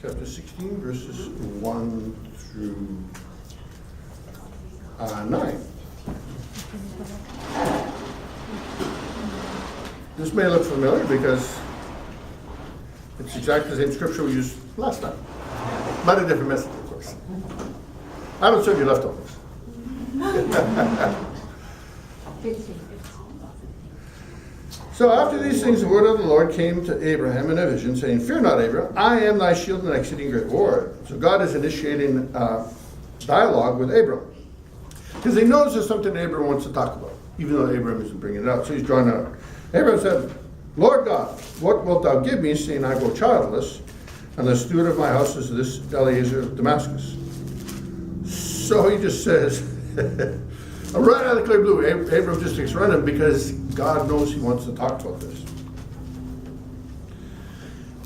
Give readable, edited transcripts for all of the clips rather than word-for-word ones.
chapter 16, verses 1 through 9. This may look familiar because it's exactly the same scripture we used last time, but a different message, of course. I haven't served you leftovers. So after these things, the word of the Lord came to Abraham in a vision, saying, "Fear not, Abraham, I am thy shield and exceeding great reward." So God is initiating dialogue with Abraham, because he knows there's something Abraham wants to talk about, even though Abraham isn't bringing it out. So he's drawing it out. Abraham said, "Lord God, what wilt thou give me, seeing I go childless, and the steward of my house is this Eliezer of Damascus?" So he just says, right out of the clear blue, Abraham just takes running because God knows he wants to talk about this.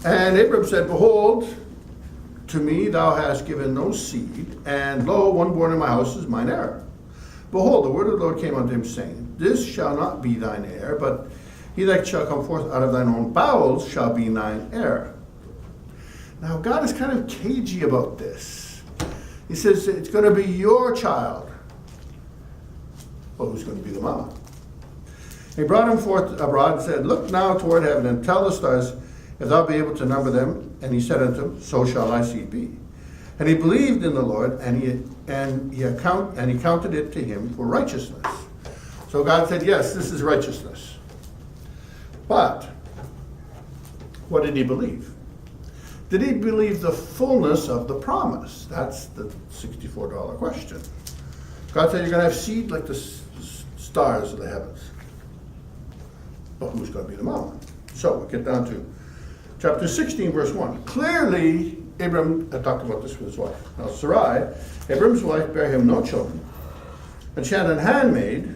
And Abraham said, "Behold, to me thou hast given no seed, and lo, one born in my house is mine heir. Behold, the word of the Lord came unto him, saying, This shall not be thine heir, but he that shall come forth out of thine own bowels shall be thine heir." Now God is kind of cagey about this. He says, it's going to be your child. Well, who's going to be the mama? He brought him forth abroad and said, "Look now toward heaven, and tell the stars, if thou be able to number them." And he said unto him, "So shall thy seed be." And he believed in the Lord, and he counted it to him for righteousness. So God said, yes, this is righteousness. But what did he believe? Did he believe the fullness of the promise? That's the $64 question. God said, you're going to have seed like the stars of the heavens. But who's going to be the mama? So we get down to chapter 16, verse 1. Clearly, Abram had talked about this with his wife. Now Sarai, Abram's wife, bare him no children. And she had a handmaid,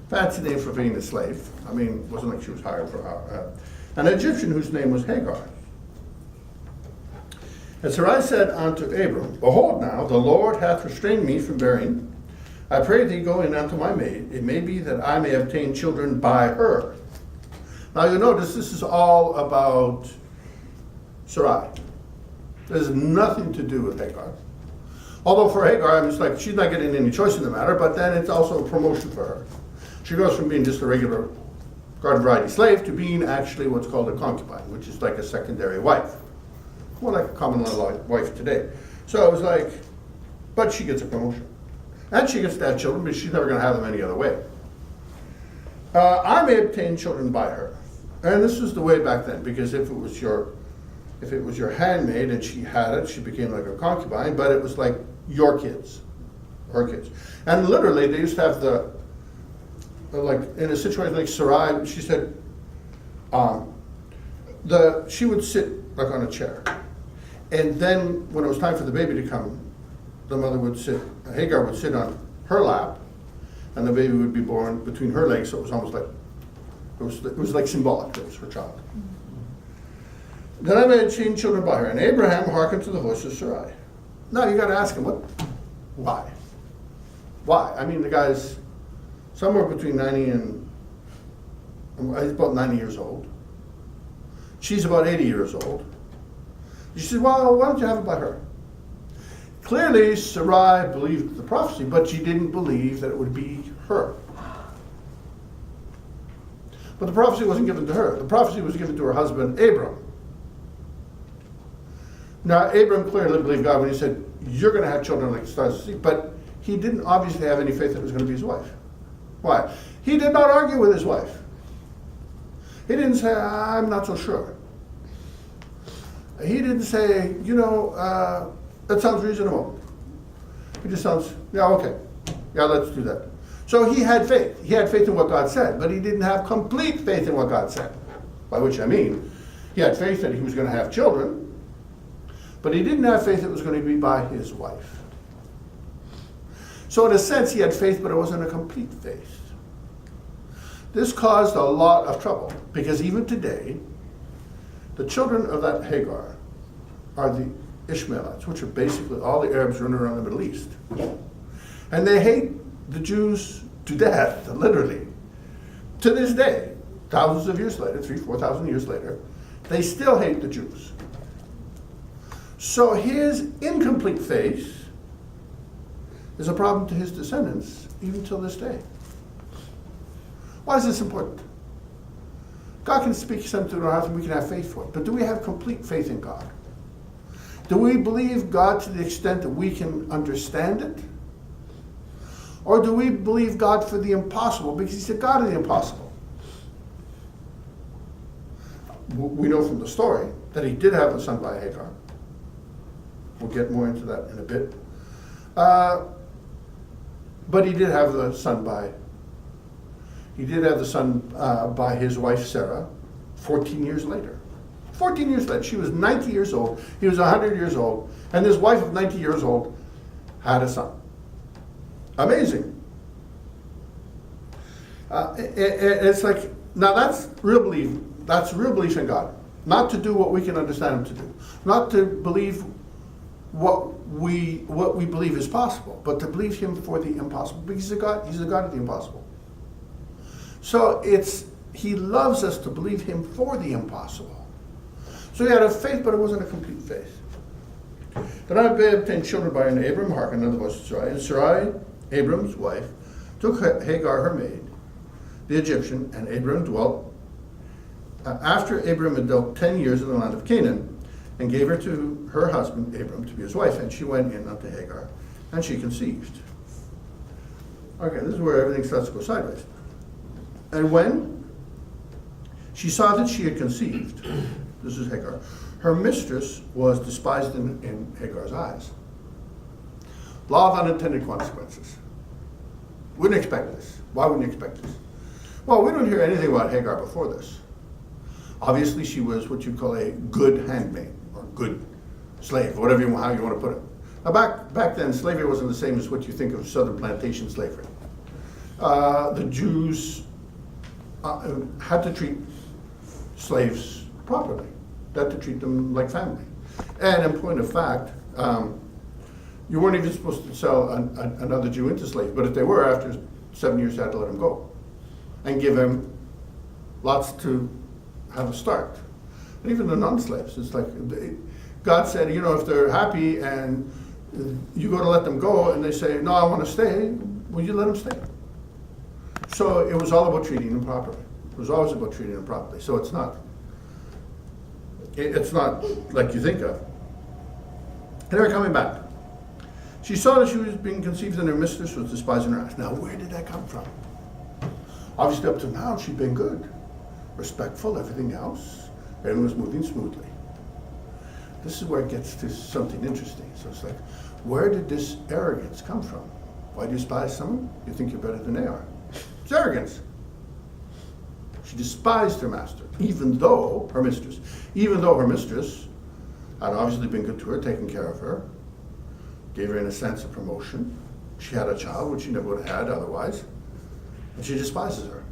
fancy name for being a slave. I mean, it wasn't like she was hired for an Egyptian whose name was Hagar. And Sarai said unto Abram, "Behold now, the Lord hath restrained me from bearing. I pray thee, go in unto my maid. It may be that I may obtain children by her." Now you notice this is all about Sarai. There's nothing to do with Hagar. Although for Hagar, it's like she's not getting any choice in the matter, but then it's also a promotion for her. She goes from being just a regular garden variety slave to being actually what's called a concubine, which is like a secondary wife. More like a common law wife today. So it was like, but she gets a promotion. And she gets to have children, but she's never going to have them any other way. I may obtain children by her. And this was the way back then, because if it was your handmaid and she had it, she became like a concubine, but it was like your kids, her kids. And literally, they used to have like in a situation like Sarai, she said, she would sit like on a chair. And then when it was time for the baby to come, the mother would sit, Hagar would sit on her lap, and the baby would be born between her legs, so it was almost like, it was like symbolic that it was her child. Then I made change children by her, and Abraham hearkened to the voice of Sarai. Now you got to ask him, why? Why? I mean, the guy's somewhere between 90 and, he's about 90 years old. She's about 80 years old. She said, well, why don't you have it by her? Clearly, Sarai believed the prophecy, but she didn't believe that it would be her. But the prophecy wasn't given to her. The prophecy was given to her husband, Abram. Now, Abram clearly believed God when he said, you're going to have children like the stars of the sea, but he didn't obviously have any faith that it was going to be his wife. Why? He did not argue with his wife. He didn't say, I'm not so sure. He didn't say, that sounds reasonable. He just sounds, yeah, okay. Yeah, let's do that. So he had faith. He had faith in what God said, but he didn't have complete faith in what God said. By which I mean, he had faith that he was going to have children, but he didn't have faith that it was going to be by his wife. So in a sense, he had faith, but it wasn't a complete faith. This caused a lot of trouble, because even today, the children of that Hagar are the Ishmaelites, which are basically all the Arabs running around the Middle East. And they hate the Jews to death, literally. To this day, thousands of years later, 3,000 to 4,000 years later, they still hate the Jews. So his incomplete faith is a problem to his descendants, even till this day. Why is this important? God can speak something to our hearts and we can have faith for it. But do we have complete faith in God? Do we believe God to the extent that we can understand it? Or do we believe God for the impossible? Because he's the God of the impossible. We know from the story that he did have a son by Hagar. We'll get more into that in a bit. But he did have the son by his wife Sarah 14 years later. 14 years later. She was 90 years old. He was 100 years old. And this wife of 90 years old had a son. Amazing. It's like, now that's real belief. That's real belief in God. Not to do what we can understand him to do. Not to believe what we believe is possible, but to believe him for the impossible. Because he's the God of the impossible. So he loves us to believe him for the impossible. So he had a faith, but it wasn't a complete faith. Then I obtained children by an Abram, hearken unto the voice of Sarai. And Sarai, Abram's wife, took Hagar her maid, the Egyptian, and Abram dwelt. After Abram had dwelt 10 years in the land of Canaan, and gave her to her husband Abram to be his wife, and she went in unto Hagar, and she conceived. Okay, this is where everything starts to go sideways. And when she saw that she had conceived, this is Hagar, her mistress was despised in Hagar's eyes. Law of unintended consequences. Wouldn't expect this. Why wouldn't you expect this? Well, we don't hear anything about Hagar before this. Obviously, she was what you call a good handmaid, or good slave, how you want to put it. Now, back then, slavery wasn't the same as what you think of southern plantation slavery. The Jews had to treat slaves properly. They had to treat them like family. And in point of fact, you weren't even supposed to sell another Jew into slavery, but if they were, after 7 years, you had to let them go and give them lots to have a start. And even the non-slaves, it's like God said, if they're happy and you go to let them go and they say, no, I want to stay, will you let them stay? So it was all about treating them properly. It was always about treating them properly. So it's not like you think of. And they're coming back. She saw that she was being conceived and her mistress was despising her eyes. Now, where did that come from? Obviously, up to now, she'd been good, respectful, everything else. Everything was moving smoothly. This is where it gets to something interesting. So it's like, where did this arrogance come from? Why do you despise someone? You think you're better than they are. It's arrogance. She despised her master, even though her mistress had obviously been good to her, taken care of her, gave her in a sense of promotion. She had a child, which she never would have had otherwise, and she despises her.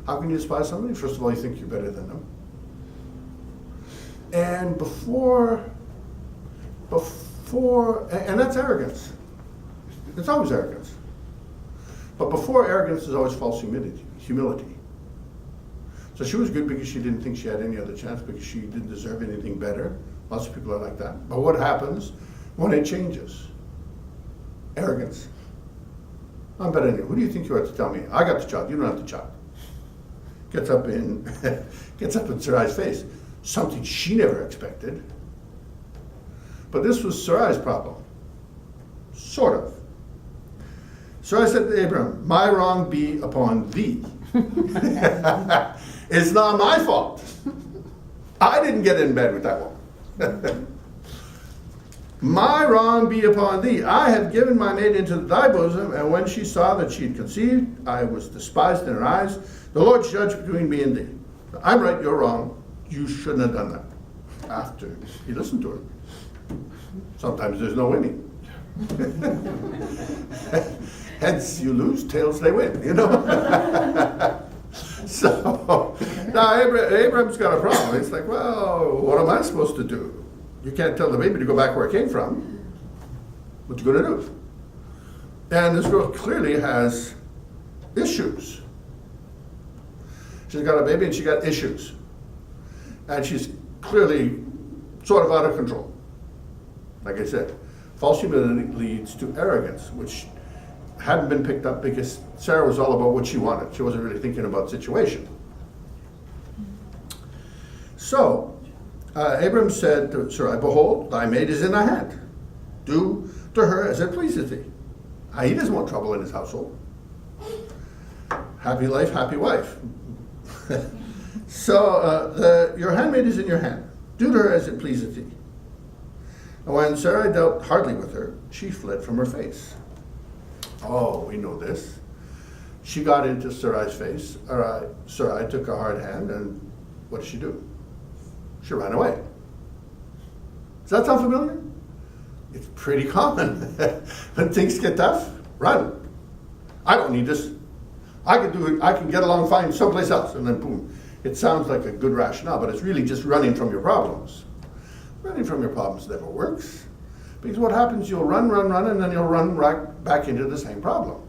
How can you despise somebody? First of all, you think you're better than them. And and that's arrogance. It's always arrogance. But before arrogance is always false humility. So she was good because she didn't think she had any other chance, because she didn't deserve anything better. Lots of people are like that. But what happens when it changes? Arrogance. I'm better than you. Who do you think you are to tell me? I got the child. You don't have the child. Gets up in Sarai's face. Something she never expected. But this was Sarai's problem. Sort of. Sarai said to Abram, my wrong be upon thee. It's not my fault. I didn't get in bed with that one. My wrong be upon thee. I have given my maid into thy bosom, and when she saw that she had conceived, I was despised in her eyes. The Lord judge between me and thee. I'm right, you're wrong. You shouldn't have done that. After he listened to her. Sometimes there's no winning. Heads you lose, tails they win, So now Abraham's got a problem. It's like, well, what am I supposed to do? You can't tell the baby to go back where it came from. What you going to do? And this girl clearly has issues. She's got a baby and she got issues. And she's clearly sort of out of control. Like I said, false humility leads to arrogance, which hadn't been picked up because Sarah was all about what she wanted. She wasn't really thinking about the situation. So, Abram said to Sarai, behold, thy maid is in thy hand. Do to her as it pleaseth thee. He doesn't want trouble in his household. Happy life, happy wife. So, your handmaid is in your hand. Do to her as it pleaseth thee. And when Sarai dealt hardly with her, she fled from her face. Oh, we know this. She got into Sarai's face. Sarai took a hard hand, and what did she do? She ran away. Does that sound familiar? It's pretty common. When things get tough, run. I don't need this. I can do it. I can get along fine someplace else. And then boom. It sounds like a good rationale, but it's really just running from your problems. Running from your problems never works. Because what happens, you'll run, and then you'll run right back into the same problem.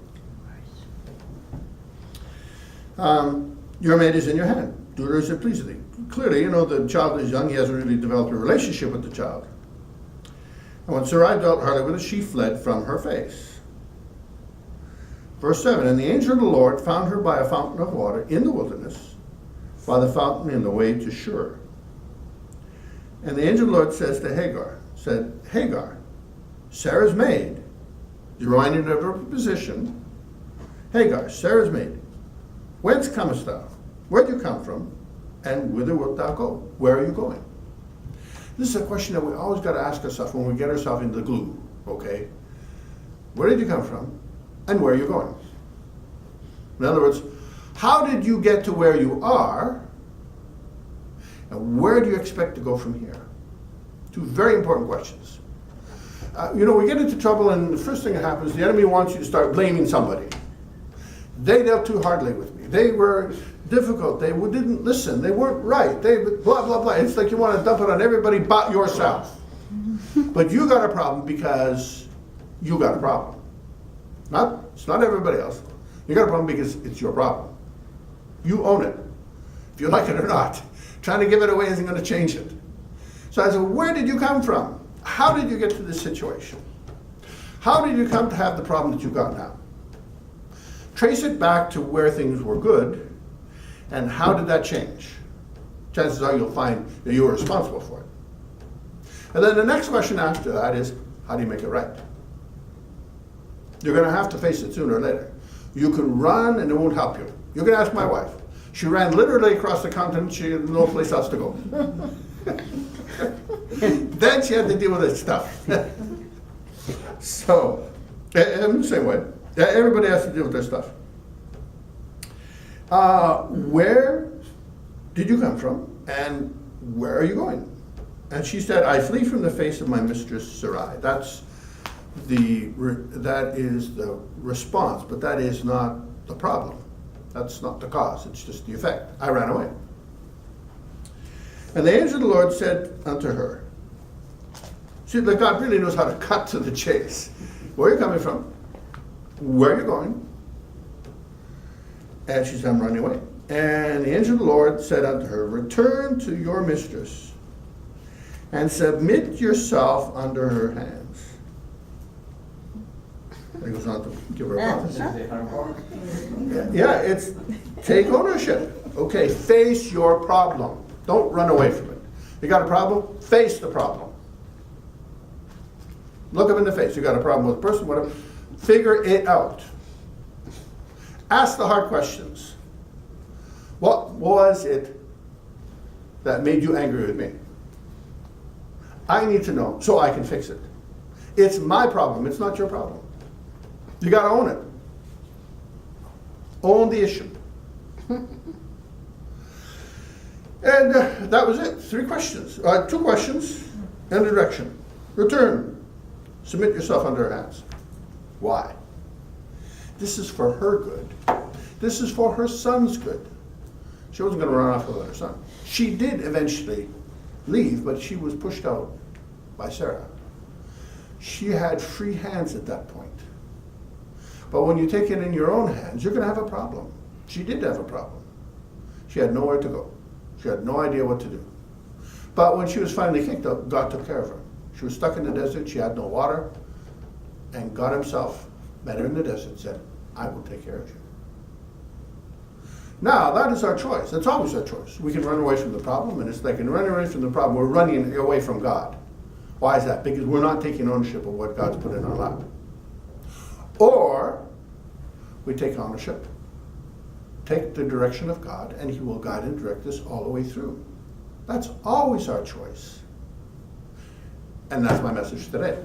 Your maid is in your hand. Do her as it pleases thee. Clearly, the child is young. He hasn't really developed a relationship with the child. And when Sarai dealt hardly with her, she fled from her face. Verse 7, and the angel of the Lord found her by a fountain of water in the wilderness, by the fountain in the way to Shur. And the angel of the Lord says to Hagar, Hagar, Sarah's maid, is reminded of her position. Hagar, Sarah's maid, whence comest thou? Where do you come from? And whither wilt thou go? Where are you going? This is a question that we always got to ask ourselves when we get ourselves into the glue, okay? Where did you come from? And where are you going? In other words, how did you get to where you are? And where do you expect to go from here? Two very important questions. We get into trouble, and the first thing that happens, the enemy wants you to start blaming somebody. They dealt too hardly with me. They were difficult. They didn't listen. They weren't right. They blah, blah, blah. It's like you want to dump it on everybody but yourself. But you got a problem because you got a problem. It's not everybody else. You got a problem because it's your problem. You own it, if you like it or not. Trying to give it away isn't going to change it. So I said, where did you come from? How did you get to this situation? How did you come to have the problem that you've got now? Trace it back to where things were good, and how did that change? Chances are you'll find that you were responsible for it. And then the next question after that is, how do you make it right? You're going to have to face it sooner or later. You can run and it won't help you. You can ask my wife. She ran literally across the continent. She had no place else to go. Then she had to deal with this stuff. So, in the same way, everybody has to deal with their stuff. Where did you come from, and where are you going? And she said, I flee from the face of my mistress Sarai. That is the response, but that is not the problem. That's not the cause, it's just the effect. I ran away. And the angel of the Lord said unto her, see, like God really knows how to cut to the chase. Where are you coming from? Where are you going? And she said, I'm running away. And the angel of the Lord said unto her, return to your mistress, and submit yourself under her hands. He goes on to give her a promise. Yeah, it's take ownership. Okay, face your problem. Don't run away from it. You got a problem? Face the problem. Look them in the face. You got a problem with a person, whatever. Figure it out. Ask the hard questions. What was it that made you angry with me? I need to know so I can fix it. It's my problem. It's not your problem. You got to own it. Own the issue. And that was it. 3 questions. 2 questions and a direction. Return. Submit yourself under her hands. Why? This is for her good. This is for her son's good. She wasn't going to run off without her son. She did eventually leave, but she was pushed out by Sarah. She had free hands at that point. But when you take it in your own hands, you're going to have a problem. She did have a problem. She had nowhere to go. She had no idea what to do. But when she was finally kicked out, God took care of her. She was stuck in the desert, she had no water, and God himself met her in the desert and said, I will take care of you. Now, that is our choice. It's always our choice. We can run away from the problem, and it's like in running away from the problem, we're running away from God. Why is that? Because we're not taking ownership of what God's put in our lap. Or we take ownership, take the direction of God, and he will guide and direct us all the way through. That's always our choice. And that's my message today.